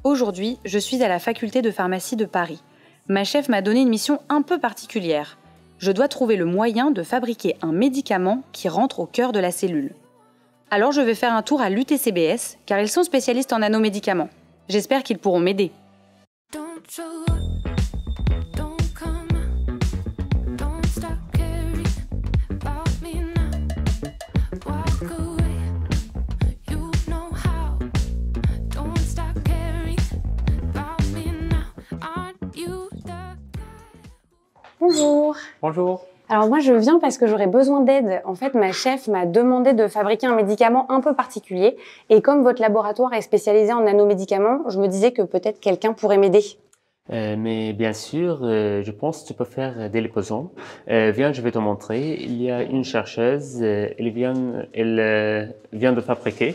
Aujourd'hui, je suis à la faculté de pharmacie de Paris. Ma chef m'a donné une mission un peu particulière. Je dois trouver le moyen de fabriquer un médicament qui rentre au cœur de la cellule. Alors je vais faire un tour à l'UTCBS, car ils sont spécialistes en nanomédicaments. J'espère qu'ils pourront m'aider. Bonjour. Bonjour. Alors moi je viens parce que j'aurais besoin d'aide. En fait ma chef m'a demandé de fabriquer un médicament un peu particulier et comme votre laboratoire est spécialisé en nanomédicaments, je me disais que peut-être quelqu'un pourrait m'aider. Mais bien sûr, je pense que tu peux faire des liposomes. Viens, je vais te montrer. Il y a une chercheuse, elle vient de fabriquer.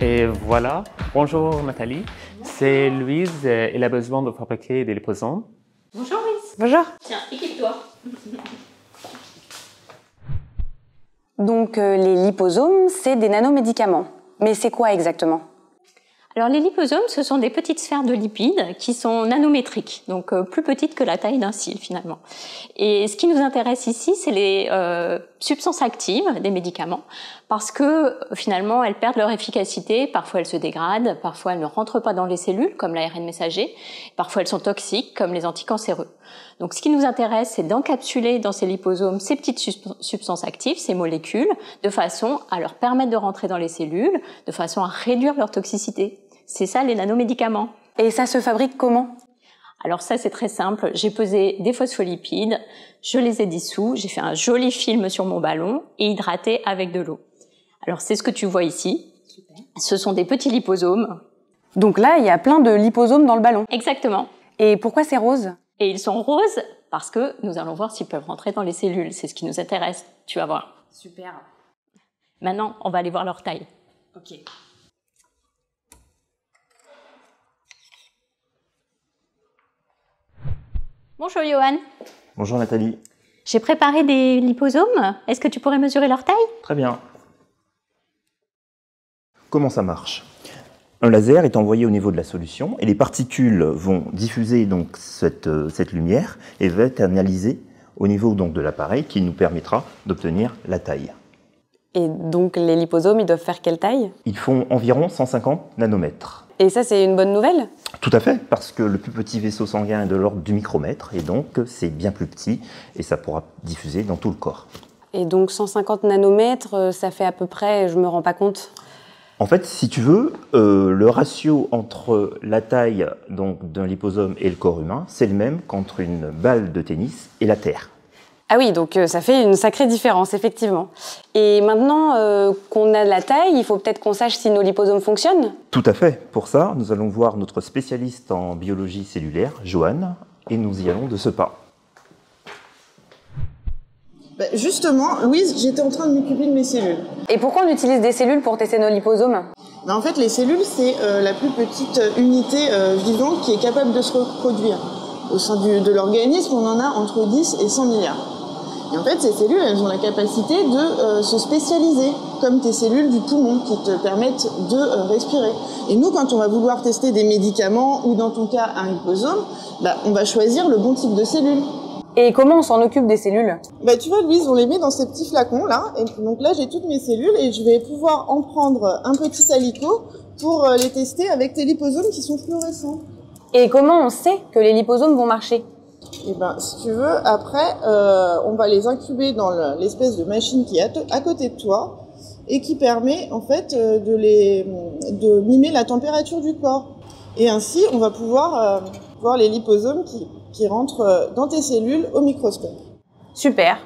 Et voilà. Bonjour Nathalie. C'est Louise, elle a besoin de fabriquer des liposomes. Bonjour Louise. Bonjour. Tiens, équipe-toi. Donc les liposomes, c'est des nanomédicaments. Mais c'est quoi exactement ? Alors les liposomes, ce sont des petites sphères de lipides qui sont nanométriques, donc plus petites que la taille d'un cil finalement. Et ce qui nous intéresse ici, c'est les substances actives des médicaments, parce que finalement elles perdent leur efficacité, parfois elles se dégradent, parfois elles ne rentrent pas dans les cellules comme l'ARN messager, parfois elles sont toxiques comme les anticancéreux. Donc ce qui nous intéresse, c'est d'encapsuler dans ces liposomes ces petites substances actives, ces molécules, de façon à leur permettre de rentrer dans les cellules, de façon à réduire leur toxicité. C'est ça les nanomédicaments. Et ça se fabrique comment ? Alors ça c'est très simple, j'ai pesé des phospholipides, je les ai dissous, j'ai fait un joli film sur mon ballon et hydraté avec de l'eau. Alors c'est ce que tu vois ici. Super. Ce sont des petits liposomes. Donc là, il y a plein de liposomes dans le ballon. Exactement. Et pourquoi c'est rose ? Et ils sont roses parce que nous allons voir s'ils peuvent rentrer dans les cellules. C'est ce qui nous intéresse, tu vas voir. Super. Maintenant, on va aller voir leur taille. Ok. Bonjour Johan. Bonjour Nathalie. J'ai préparé des liposomes. Est-ce que tu pourrais mesurer leur taille ? Très bien. Comment ça marche ? Un laser est envoyé au niveau de la solution et les particules vont diffuser donc cette lumière et va être analysée au niveau donc de l'appareil qui nous permettra d'obtenir la taille. Et donc les liposomes, ils doivent faire quelle taille ? Ils font environ 150 nanomètres. Et ça, c'est une bonne nouvelle ? Tout à fait, parce que le plus petit vaisseau sanguin est de l'ordre du micromètre et donc c'est bien plus petit et ça pourra diffuser dans tout le corps. Et donc 150 nanomètres, ça fait à peu près, je me rends pas compte. En fait, si tu veux, le ratio entre la taille d'un liposome et le corps humain, c'est le même qu'entre une balle de tennis et la Terre. Ah oui, donc ça fait une sacrée différence, effectivement. Et maintenant qu'on a la taille, il faut peut-être qu'on sache si nos liposomes fonctionnent ? Tout à fait. Pour ça, nous allons voir notre spécialiste en biologie cellulaire, Joanne, et nous y allons de ce pas. Justement, Louise, j'étais en train de m'occuper de mes cellules. Et pourquoi on utilise des cellules pour tester nos liposomes ? En fait, les cellules, c'est la plus petite unité vivante qui est capable de se reproduire. Au sein de l'organisme, on en a entre 10 et 100 milliards. Et en fait, ces cellules, elles ont la capacité de se spécialiser, comme tes cellules du poumon qui te permettent de respirer. Et nous, quand on va vouloir tester des médicaments, ou dans ton cas, un liposome, on va choisir le bon type de cellules. Et comment on s'en occupe des cellules ? Tu vois, Louise, on les met dans ces petits flacons là. Et donc là, j'ai toutes mes cellules et je vais pouvoir en prendre un petit salico pour les tester avec tes liposomes qui sont fluorescents. Et comment on sait que les liposomes vont marcher ? Si tu veux, après, on va les incuber dans l'espèce de machine qui est à côté de toi et qui permet en fait de mimer la température du corps. Et ainsi, on va pouvoir voir les liposomes qui rentrent dans tes cellules au microscope. Super.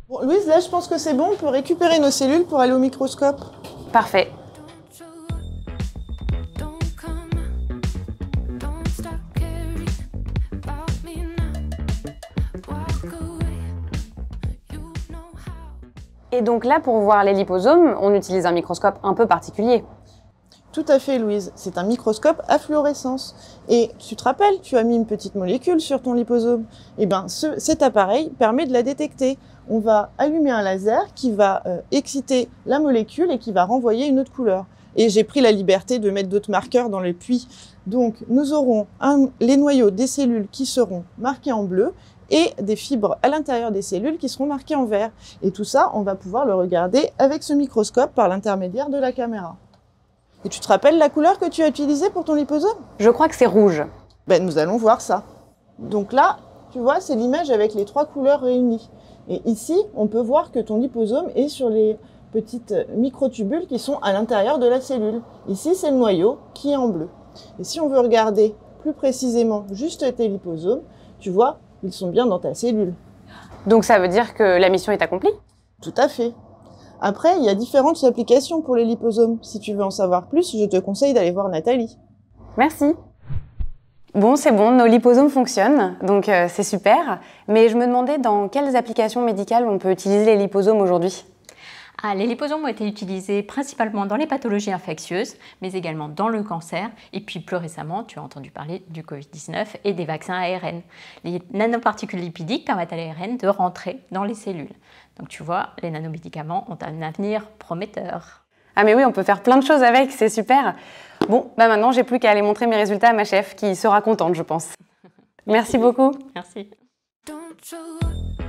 Bon, Louise, là, je pense que c'est bon. On peut récupérer nos cellules pour aller au microscope. Parfait. Et donc là, pour voir les liposomes, on utilise un microscope un peu particulier. Tout à fait, Louise. C'est un microscope à fluorescence. Et tu te rappelles, tu as mis une petite molécule sur ton liposome. Eh bien, cet appareil permet de la détecter. On va allumer un laser qui va exciter la molécule et qui va renvoyer une autre couleur. Et j'ai pris la liberté de mettre d'autres marqueurs dans le puits. Donc, nous aurons les noyaux des cellules qui seront marqués en bleu et des fibres à l'intérieur des cellules qui seront marquées en vert. Et tout ça, on va pouvoir le regarder avec ce microscope par l'intermédiaire de la caméra. Et tu te rappelles la couleur que tu as utilisée pour ton liposome? Je crois que c'est rouge. Ben, nous allons voir ça. Donc là, tu vois, c'est l'image avec les 3 couleurs réunies. Et ici, on peut voir que ton liposome est sur les petites microtubules qui sont à l'intérieur de la cellule. Ici, c'est le noyau qui est en bleu. Et si on veut regarder plus précisément juste tes liposomes, tu vois, ils sont bien dans ta cellule. Donc ça veut dire que la mission est accomplie? Tout à fait. Après, il y a différentes applications pour les liposomes. Si tu veux en savoir plus, je te conseille d'aller voir Nathalie. Merci. Bon, c'est bon, nos liposomes fonctionnent, donc c'est super. Mais je me demandais dans quelles applications médicales on peut utiliser les liposomes aujourd'hui? Les liposomes ont été utilisés principalement dans les pathologies infectieuses, mais également dans le cancer. Et puis plus récemment, tu as entendu parler du Covid-19 et des vaccins ARN. Les nanoparticules lipidiques permettent à l'ARN de rentrer dans les cellules. Donc tu vois, les nanomédicaments ont un avenir prometteur. Ah mais oui, on peut faire plein de choses avec, c'est super. Bon, bah maintenant, j'ai plus qu'à aller montrer mes résultats à ma chef, qui sera contente, je pense. Merci beaucoup. Merci. Don't show up.